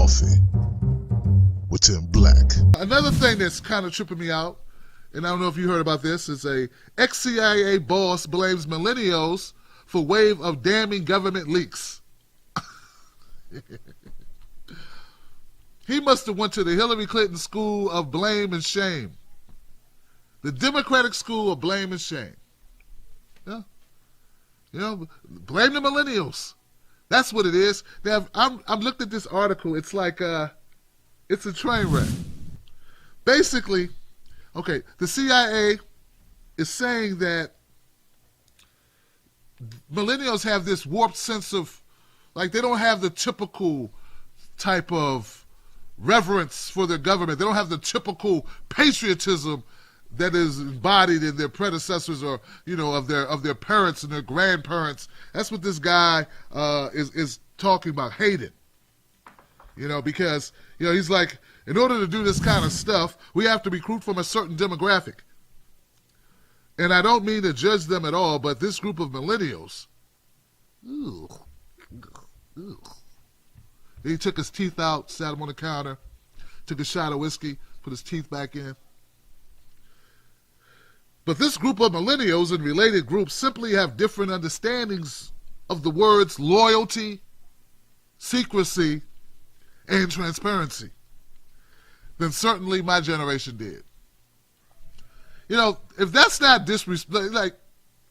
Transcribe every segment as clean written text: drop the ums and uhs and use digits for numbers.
Coffee with Tim Black. Another thing that's kind of tripping me out, and I don't know if you heard about this, is a ex-CIA boss blames millennials for wave of damning government leaks. He must have went to the Hillary Clinton School of Blame and Shame. The Democratic School of Blame and Shame. Yeah. You know, blame the millennials. That's what it is. Now, I'm looked at this article. It's like, it's a train wreck. Basically, okay, the CIA is saying that millennials have this warped sense of, like, they don't have the typical type of reverence for their government. They don't have the typical patriotism that is embodied in their predecessors, or of their parents and their grandparents. That's what this guy is talking about, Hayden. Because he's like, in order to do this kind of stuff, we have to recruit from a certain demographic. And I don't mean to judge them at all, but this group of millennials, he took his teeth out, sat him on the counter, took a shot of whiskey, put his teeth back in. But this group of millennials and related groups simply have different understandings of the words loyalty, secrecy, and transparency than certainly my generation did. If that's not disrespectful,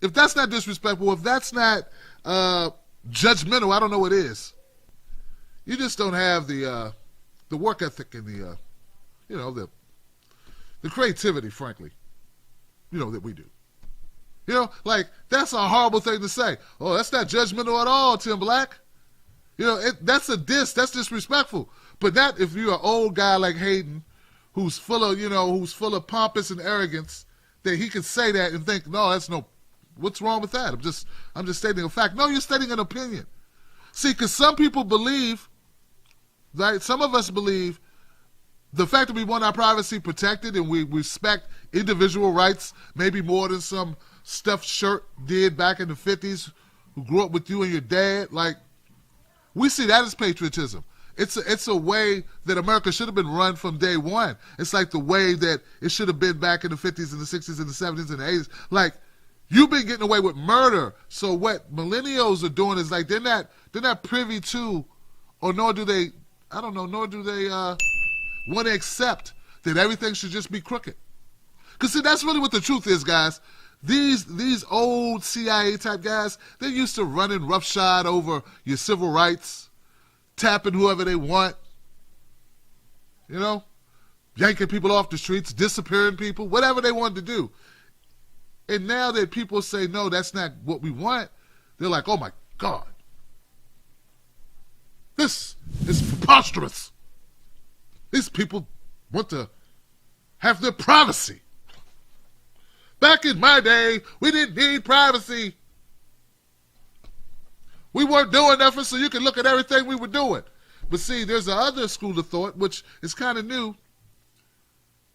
if that's not judgmental, I don't know what is. You just don't have the work ethic and the creativity, frankly, that we do. That's a horrible thing to say. Oh, that's not judgmental at all, Tim Black. That's a diss. That's disrespectful. But not if you're an old guy like Hayden, who's full of pompous and arrogance, that he can say that and think, no, what's wrong with that? I'm just stating a fact. No, you're stating an opinion. See, because some people believe, right? Some of us believe the fact that we want our privacy protected and we respect individual rights, maybe more than some stuffed shirt did back in the 50s who grew up with you and your dad. We see that as patriotism. It's a way that America should have been run from day one. It's like the way that it should have been back in the 50s and the 60s and the 70s and the 80s. You've been getting away with murder. So what millennials are doing is they're not privy to, or nor do they want to accept that everything should just be crooked. Because see, that's really what the truth is, guys. These old CIA type guys, they're used to running roughshod over your civil rights, tapping whoever they want, yanking people off the streets, disappearing people, whatever they wanted to do. And now that people say, no, that's not what we want, they're like, oh my God, this is preposterous. These people want to have their privacy. Back in my day, we didn't need privacy. We weren't doing nothing so you could look at everything we were doing. But see, there's the other school of thought, which is kind of new.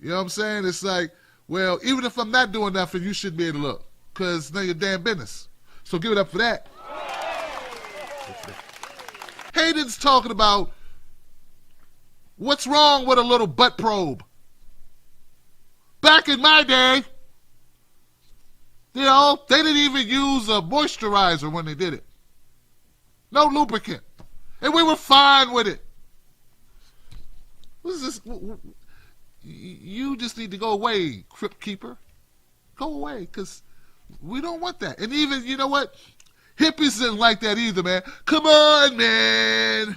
You know what I'm saying? It's like, well, even if I'm not doing nothing, you should be able to look, because none of your damn business. So give it up for that. Hayden's talking about what's wrong with a little butt probe. Back in my day, they didn't even use a moisturizer when they did it. No lubricant. And we were fine with it. What is this? You just need to go away, Crypt Keeper. Go away, because we don't want that. And even, you know what? Hippies didn't like that either, man. Come on, man.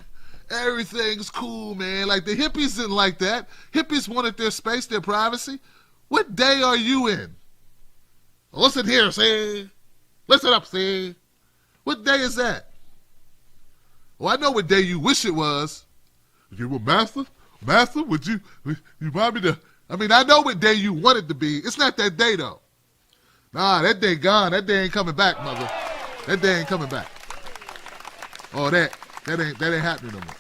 Everything's cool, man. The hippies didn't like that. Hippies wanted their space, their privacy. What day are you in? Listen here, see? Listen up, see? What day is that? Well, I know what day you wish it was. If you were Master, would you want me to? I know what day you want it to be. It's not that day, though. Nah, that day gone. That day ain't coming back, mother. That day ain't coming back. Oh, that ain't happening no more.